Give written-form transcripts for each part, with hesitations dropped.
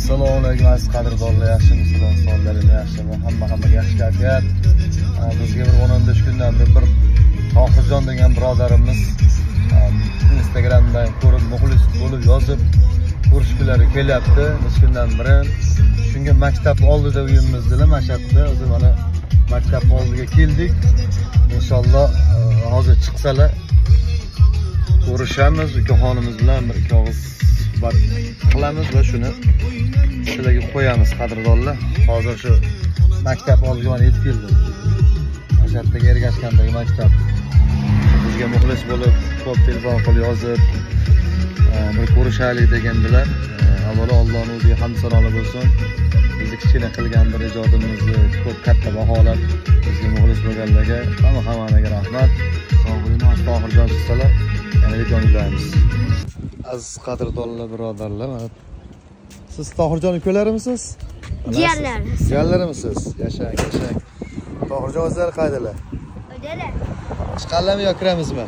Assalomu alaykum aziz qadrdonlar, yaxshimisizlar? Sonlarim yaxshimi? Hamma yaxshi kayfiyat. Bizga bir 10-15 kundan beri bir Tohirjon degan birodarimiz Instagramdan ko'rib, muxlis bo'lib yozib, ko'rishgilari kelyapti. Necha kundan beri shunga maktab oldida uyimizda Mashhadda o'zi mana maktab oldiga keldik. Inshaalloh hozir chiqsalar ko'rishamiz, ukaxonimiz bilan bir ikki og'iz suhbat qilamiz va shuni sizlarga qo'yamiz qadrdonlar. Hozir shu maktab oldiga mana yetib keldim. Mashhaddagi Ergashgandagi maktab. Bizga muxlis bo'lib, ko'p telefon qilib yozib, bir ko'rishaylik degandilar. Avvalo Allohning o'ziga hamd sanolar bo'lsin. Bizni kichkina qilgan bir ijodimizni ko'p katta baholab bizga muxlis bo'lganlarga hammaga rahmat. Sog' bo'ling, Tohirjon chiqsalar yana videoni izlaymiz. Aziz qadrdonlar, birodarlar, siz Tohirjon ukalarmisiz? Jiyanlarimiz. Jiyanlarimisiz? Yashang. Tohirjon o'zlari qaydalar? O'dalar. Chiqanlarmi yo kiramizmi?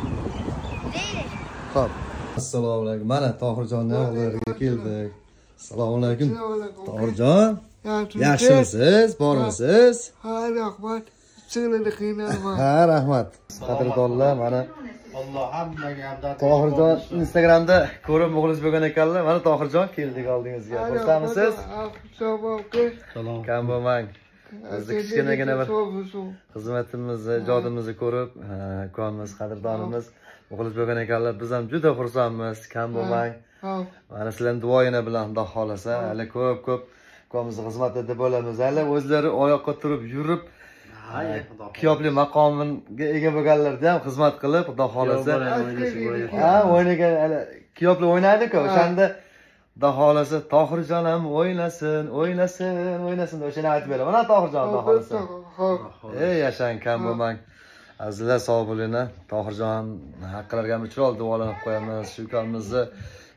Deylik. Xo'p. Assalomu alaykum. Mana Tohirjonning o'g'illariga keldik. Assalomu alaykum. Tohirjon. Yaxshimisiz? Bormisiz? Ha, rahmat. Sizlarga qiynalman. Ha, rahmat. Qadrdonlar, mana Tohirjon Instagramda ko'rib muxlis bo'lgan ekanlar. Mana Tohirjon keldik oldingizga. Xursandmisiz? Salom. Kam bo'lmang. Bizni kichkinagina bir xizmatimizni, ijodimizni ko'rib, ukammiz, qadrdonimiz muxlis bo'lgan ekanlar. Biz ham juda xursandmiz. Kam bo'lmang. Mana sizlarning duoyinglar bilan Xudo xolasa, hali ko'p ukamizning xizmatida bo'lamiz. Hali o'zlari oyoqqa turib, yurib, kiyobli maqomiga ega bo'lganlarda ham xizmat qilib, Xudo xolasa. Ha, o'ynagan, kiyobli o'ynaydi-ku, o'shanda Xudo xolasa Tohirjon ham o'ynasin deb o'shani aytib beraman. Mana Tohirjon, Xudo xolasa. Ey, yashang, kam bo'lmang. Azizlar, sog' bo'linglar. Tohirjon haqqilariga ham chiroyli duolanib qo'yamiz. Shu ukamizni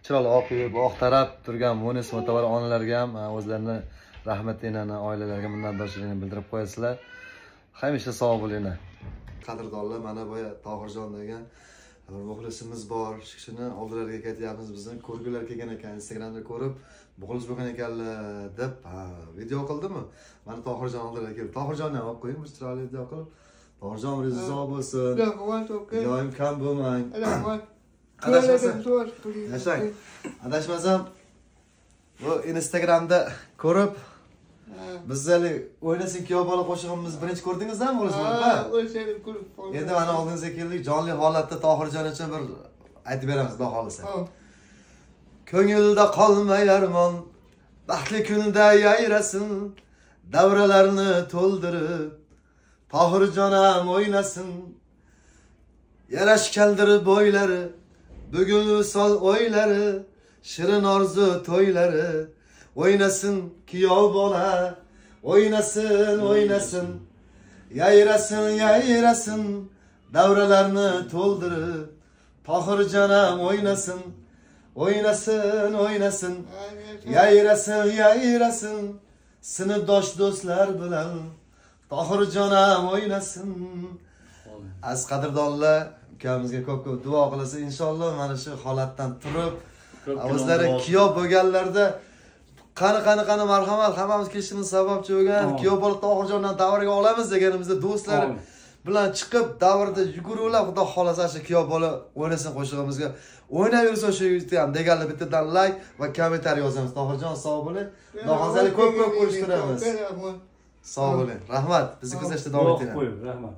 chiroyli oqib, oqtarab turgan munis motabar onalarga ham o'zlarini rahmatlarini, oilalariga minnatdorchiligini bildirib qo'yasizlar. Hamisha sog' bo'linglar. Qadrdonlar, mana bu Tohirjon degan bir muxlisimiz bor. Shu kishini oldilariga ketyapmiz. Bizni ko'rgilar kelgan ekan, Instagramda ko'rib, muxlis bo'lgan ekanlar deb video qildimi? Mana Tohirjon oldilariga kelib, Tohirjonni olib qo'ying, bir chiroyli video qilib. Tohirjon rizo bo'lsin. Rahmat, okay. Doim kam bo'lmang. Rahmat. Yashang. Adashmasam bu Instagramda ko'rib bizlarni o'ynasing kuyov bola qo'shig'imiz birinchi ko'rdingizmi o'g'lizlar? Ha, o'shani ko'rib qoldim. Endi mana oldingizga keldik, jonli holatda Tohirjon uchun bir aytib beramiz, Xudo xolasa. Ko'ngilda qolmay armon, baxtli kunda yayrasin, davralarni to'ldirib, Tohirjon ham o'ynasin. Yarashgandir bo'ylari, bugun sol o'ylari, shirin orzu to'ylari, o'ynasin kuyov bola, o'ynasin, yayrasin, davralarni to'ldirib, Tohirjon ham o'ynasin, yayrasin, sinfdosh do'stlar bilan, Tohirjon ham o'ynasin. Az qadrdonlar, ukamizga ko'p duo qilasiz inshaalloh. Mana shu holatdan turib, o'zlari kuyov bo'lganlarda qani marhamat, hammamiz kelishimiz sababchi bo'lgan kuyov bola Tohirjondan davraga olamiz deganimizda do'stlar bilan chiqib davrda yuguruvlar, Xudo xolasa shu kuyov bola o'ynasin qo'shig'imizga. O'ynayversa shu ham deganlar bittadan like va kommentariy yozamiz. Tohirjon sog' bo'ling. Xudo xolasa ko'p ko'rishtiramiz. Sog' bo'ling. Rahmat. Bizni kuzatishda davom etinglar. Rahmat.